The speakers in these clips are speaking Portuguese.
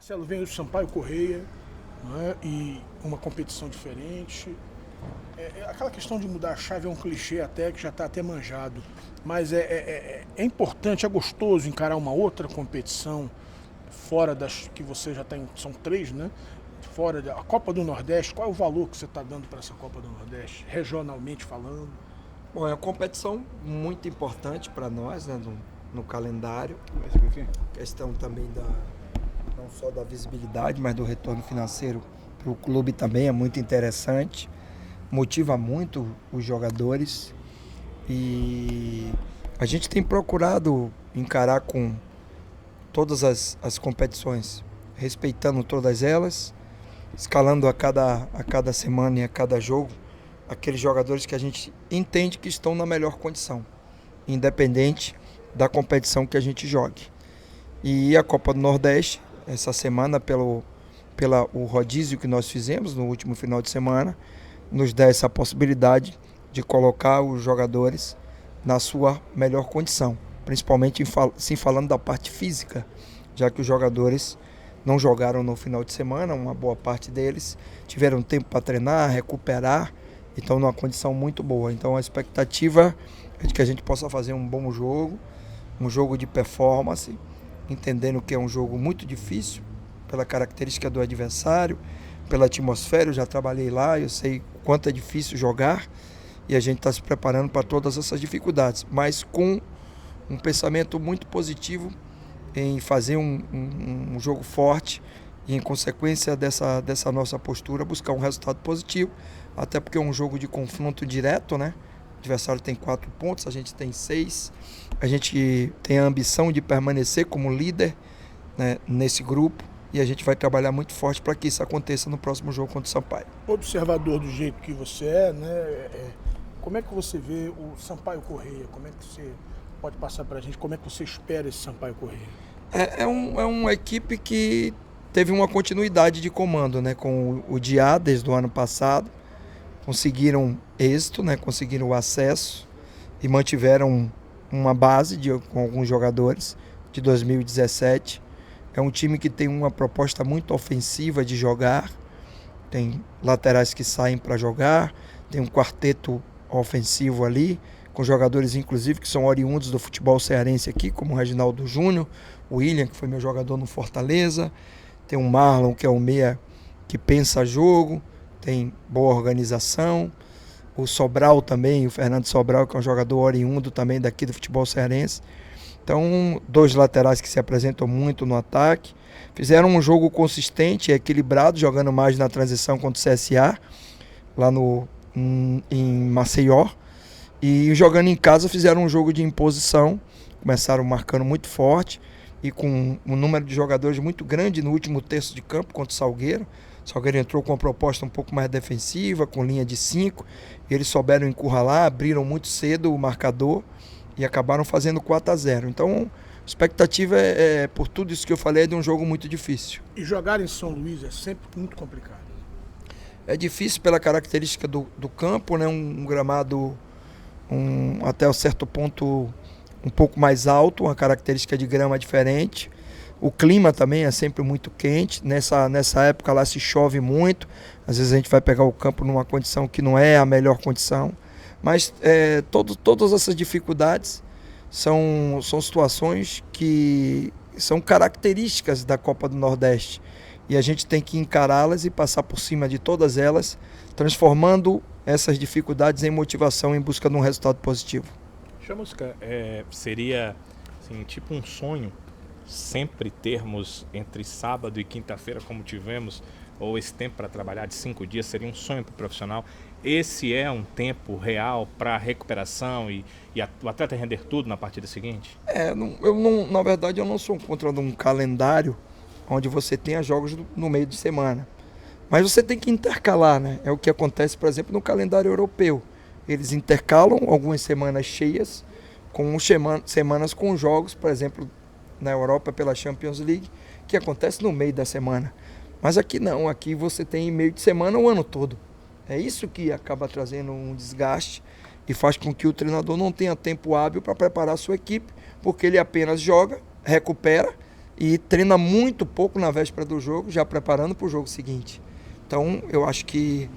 Marcelo, vem o Sampaio Corrêa, não é? E uma competição diferente. Aquela questão de mudar a chave é um clichê até, que já está até manjado. Mas é importante, é gostoso encarar uma outra competição fora das que você já tem, são três, né? Fora da Copa do Nordeste. Qual é o valor que você está dando para essa Copa do Nordeste, regionalmente falando? Bom, é uma competição muito importante para nós, né, no calendário. Questão também não só da visibilidade, mas do retorno financeiro para o clube também é muito interessante. Motiva muito os jogadores e a gente tem procurado encarar com todas as competições, respeitando todas elas, escalando a cada semana e a cada jogo aqueles jogadores que a gente entende que estão na melhor condição, independente da competição que a gente jogue. E a Copa do Nordeste, essa semana, pelo rodízio que nós fizemos no último final de semana, nos dá essa possibilidade de colocar os jogadores na sua melhor condição, principalmente falando da parte física, já que os jogadores não jogaram no final de semana, uma boa parte deles tiveram tempo para treinar, recuperar, e estão numa condição muito boa. Então a expectativa é de que a gente possa fazer um bom jogo, um jogo de performance, entendendo que é um jogo muito difícil, pela característica do adversário, pela atmosfera. Eu já trabalhei lá, eu sei o quanto é difícil jogar, e a gente está se preparando para todas essas dificuldades, mas com um pensamento muito positivo em fazer um jogo forte e, em consequência dessa nossa postura, buscar um resultado positivo, até porque é um jogo de confronto direto, né? O adversário tem 4 pontos, a gente tem 6. A gente tem a ambição de permanecer como líder, né, nesse grupo, e a gente vai trabalhar muito forte para que isso aconteça no próximo jogo contra o Sampaio. Observador do jeito que você é, né? Como é que você vê o Sampaio Corrêa? Como é que você pode passar para a gente? Como é que você espera esse Sampaio Corrêa? É uma equipe que teve uma continuidade de comando, né, com o Diá desde o ano passado. Conseguiram êxito, né, conseguiram o acesso e mantiveram uma base com alguns jogadores de 2017. É um time que tem uma proposta muito ofensiva de jogar, tem laterais que saem para jogar, tem um quarteto ofensivo ali, com jogadores inclusive que são oriundos do futebol cearense aqui, como o Reginaldo Júnior, o William, que foi meu jogador no Fortaleza, tem o Marlon, que é o meia que pensa jogo, tem boa organização, o Sobral também, o Fernando Sobral, que é um jogador oriundo também daqui do futebol cearense. Então, 2 laterais que se apresentam muito no ataque. Fizeram um jogo consistente e equilibrado, jogando mais na transição contra o CSA, lá em Maceió. E jogando em casa fizeram um jogo de imposição, começaram marcando muito forte e com um número de jogadores muito grande no último terço de campo contra o Salgueiro. O Salgueiro entrou com uma proposta um pouco mais defensiva, com linha de 5, e eles souberam encurralar, abriram muito cedo o marcador e acabaram fazendo 4-0. Então, a expectativa por tudo isso que eu falei, é de um jogo muito difícil. E jogar em São Luís é sempre muito complicado. É difícil pela característica do campo, né? Um gramado até um certo ponto um pouco mais alto, uma característica de grama diferente. O clima também é sempre muito quente. Nessa época lá se chove muito. Às vezes a gente vai pegar o campo numa condição que não é a melhor condição. Mas todas essas dificuldades são situações que são características da Copa do Nordeste. E a gente tem que encará-las e passar por cima de todas elas, transformando essas dificuldades em motivação em busca de um resultado positivo. Chamusca, seria assim, tipo um sonho sempre termos entre sábado e quinta-feira, como tivemos, ou esse tempo para trabalhar de 5 dias, seria um sonho para o profissional. Esse é um tempo real para recuperação e o atleta render tudo na partida seguinte? Na verdade, eu não sou contra um calendário onde você tenha jogos no meio de semana. Mas você tem que intercalar, né? É o que acontece, por exemplo, no calendário europeu. Eles intercalam algumas semanas cheias com semanas com jogos, por exemplo, na Europa pela Champions League, que acontece no meio da semana. Mas aqui não, aqui você tem meio de semana o ano todo. É isso que acaba trazendo um desgaste e faz com que o treinador não tenha tempo hábil para preparar a sua equipe, porque ele apenas joga, recupera e treina muito pouco na véspera do jogo, já preparando para o jogo seguinte. Então, eu acho que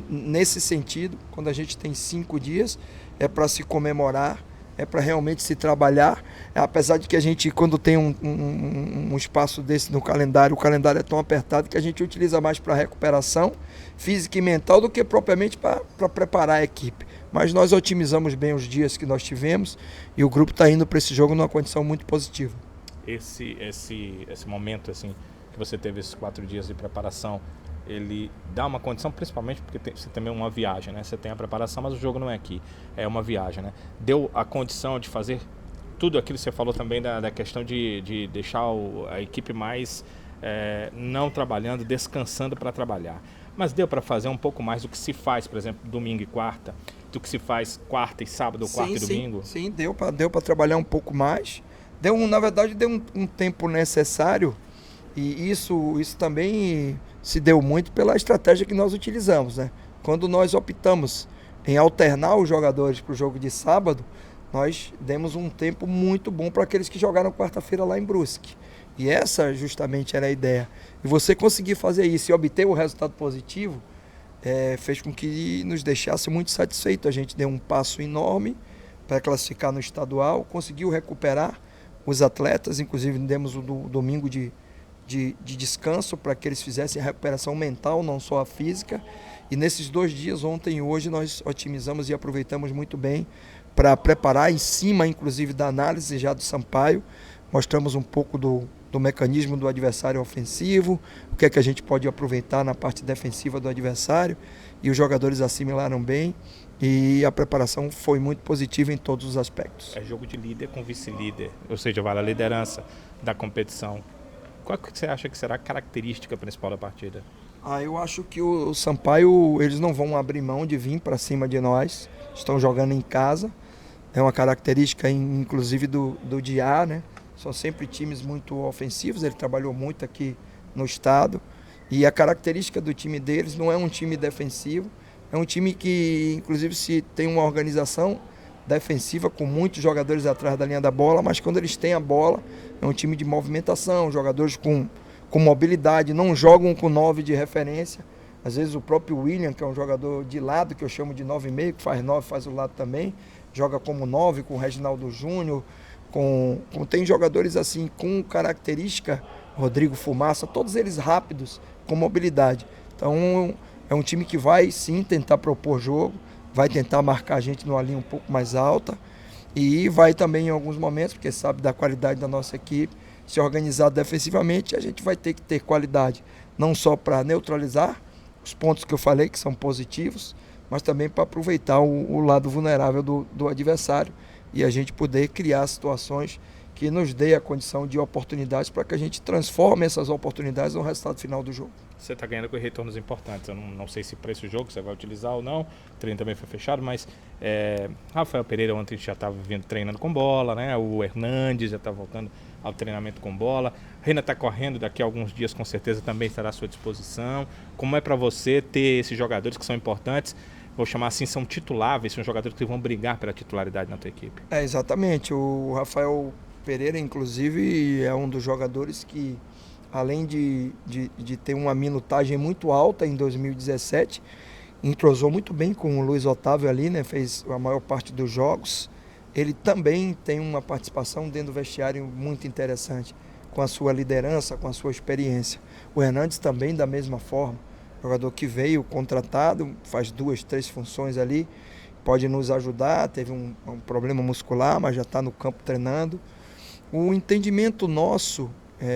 nesse sentido, quando a gente tem 5 dias, é para se comemorar, é para realmente se trabalhar, apesar de que a gente, quando tem um espaço desse no calendário, o calendário é tão apertado que a gente utiliza mais para recuperação física e mental do que propriamente para preparar a equipe. Mas nós otimizamos bem os dias que nós tivemos e o grupo está indo para esse jogo numa condição muito positiva. Esse momento assim que você teve esses 4 dias de preparação, ele dá uma condição, principalmente porque você também é uma viagem, né? Você tem a preparação, mas o jogo não é aqui, é uma viagem, né? Deu a condição de fazer tudo aquilo que você falou também da questão de deixar a equipe mais não trabalhando, descansando para trabalhar. Mas deu para fazer um pouco mais do que se faz, por exemplo, domingo e quarta, do que se faz quarta e sábado, ou quarta e domingo? Sim, deu para trabalhar um pouco mais. Na verdade, deu um tempo necessário e isso também se deu muito pela estratégia que nós utilizamos, né? Quando nós optamos em alternar os jogadores para o jogo de sábado, nós demos um tempo muito bom para aqueles que jogaram quarta-feira lá em Brusque. E essa justamente era a ideia. E você conseguir fazer isso e obter o resultado positivo, fez com que nos deixasse muito satisfeito. A gente deu um passo enorme para classificar no estadual, conseguiu recuperar os atletas, inclusive demos o domingo de descanso para que eles fizessem a recuperação mental, não só a física. E nesses 2 dias, ontem e hoje, nós otimizamos e aproveitamos muito bem para preparar em cima, inclusive, da análise já do Sampaio. Mostramos um pouco do mecanismo do adversário ofensivo, o que é que a gente pode aproveitar na parte defensiva do adversário, e os jogadores assimilaram bem e a preparação foi muito positiva em todos os aspectos. É jogo de líder com vice-líder, ou seja, vale a liderança da competição. Qual que você acha que será a característica principal da partida? Eu acho que o Sampaio, eles não vão abrir mão de vir para cima de nós, estão jogando em casa, é uma característica inclusive do Diá, né? São sempre times muito ofensivos, ele trabalhou muito aqui no estado, e a característica do time deles não é um time defensivo, é um time que inclusive se tem uma organização defensiva com muitos jogadores atrás da linha da bola, mas quando eles têm a bola, é um time de movimentação, jogadores com mobilidade, não jogam com 9 de referência. Às vezes o próprio William, que é um jogador de lado, que eu chamo de 9,5, que faz 9, faz o lado também, joga como 9, com o Reginaldo Júnior, tem jogadores assim com característica, Rodrigo Fumaça, todos eles rápidos, com mobilidade. Então é um time que vai sim tentar propor jogo, vai tentar marcar a gente numa linha um pouco mais alta e vai também em alguns momentos, porque sabe da qualidade da nossa equipe, se organizar defensivamente, a gente vai ter que ter qualidade, não só para neutralizar os pontos que eu falei que são positivos, mas também para aproveitar o lado vulnerável do adversário e a gente poder criar situações que nos dê a condição de oportunidades para que a gente transforme essas oportunidades no resultado final do jogo. Você está ganhando com retornos importantes. Eu não sei se para esse jogo você vai utilizar ou não. O treino também foi fechado, mas Rafael Pereira ontem já estava treinando com bola, né? O Hernandes já está voltando ao treinamento com bola. Reina está correndo, daqui a alguns dias com certeza também estará à sua disposição. Como é para você ter esses jogadores que são importantes? Vou chamar assim, são tituláveis, são jogadores que vão brigar pela titularidade na tua equipe. Exatamente. O Rafael Pereira, inclusive, é um dos jogadores que, além de ter uma minutagem muito alta em 2017, entrosou muito bem com o Luiz Otávio ali, né? Fez a maior parte dos jogos. Ele também tem uma participação dentro do vestiário muito interessante, com a sua liderança, com a sua experiência. O Hernandes também da mesma forma, jogador que veio contratado, faz 2, 3 funções ali, pode nos ajudar, teve um problema muscular, mas já está no campo treinando. O entendimento nosso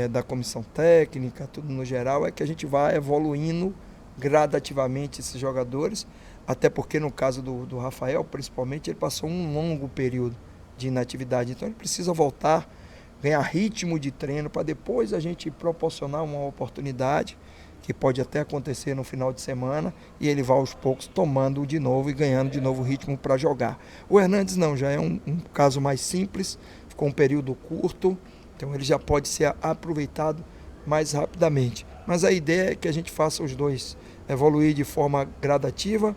da comissão técnica, tudo no geral, é que a gente vai evoluindo gradativamente esses jogadores, até porque no caso do Rafael, principalmente, ele passou um longo período de inatividade, então ele precisa voltar, ganhar ritmo de treino, para depois a gente proporcionar uma oportunidade, que pode até acontecer no final de semana, e ele vai aos poucos tomando de novo e ganhando de novo ritmo para jogar. O Hernandes não, já é um caso mais simples, ficou um período curto, então ele já pode ser aproveitado mais rapidamente. Mas a ideia é que a gente faça os dois evoluir de forma gradativa,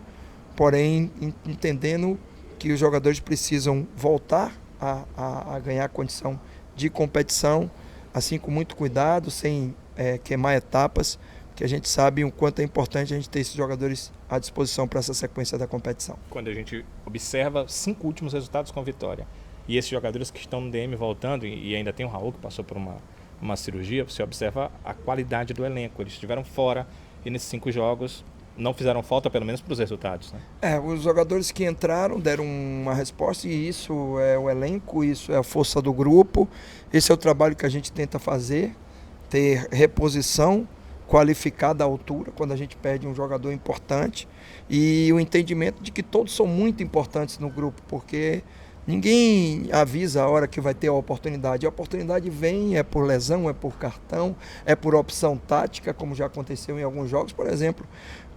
porém entendendo que os jogadores precisam voltar a ganhar condição de competição assim com muito cuidado, sem queimar etapas, que a gente sabe o quanto é importante a gente ter esses jogadores à disposição para essa sequência da competição. Quando a gente observa 5 últimos resultados com vitória, e esses jogadores que estão no DM voltando, e ainda tem o Raul que passou por uma cirurgia, você observa a qualidade do elenco. Eles estiveram fora e nesses 5 jogos não fizeram falta, pelo menos para os resultados, né? Os jogadores que entraram deram uma resposta, e isso é o elenco, isso é a força do grupo, esse é o trabalho que a gente tenta fazer, ter reposição qualificada à altura quando a gente perde um jogador importante, e o entendimento de que todos são muito importantes no grupo, porque ninguém avisa a hora que vai ter a oportunidade. A oportunidade vem, é por lesão, é por cartão, é por opção tática, como já aconteceu em alguns jogos. Por exemplo,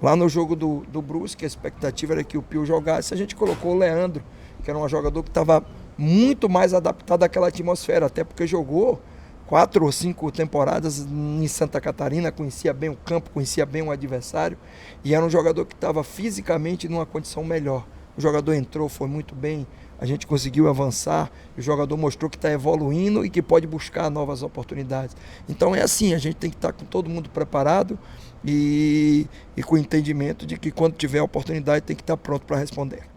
lá no jogo do Brusque, a expectativa era que o Pio jogasse. A gente colocou o Leandro, que era um jogador que estava muito mais adaptado àquela atmosfera, até porque jogou 4 ou 5 temporadas em Santa Catarina, conhecia bem o campo, conhecia bem o adversário, e era um jogador que estava fisicamente numa condição melhor. O jogador entrou, foi muito bem, a gente conseguiu avançar, o jogador mostrou que está evoluindo e que pode buscar novas oportunidades. Então é assim, a gente tem que estar com todo mundo preparado e com o entendimento de que quando tiver a oportunidade tem que estar pronto para responder.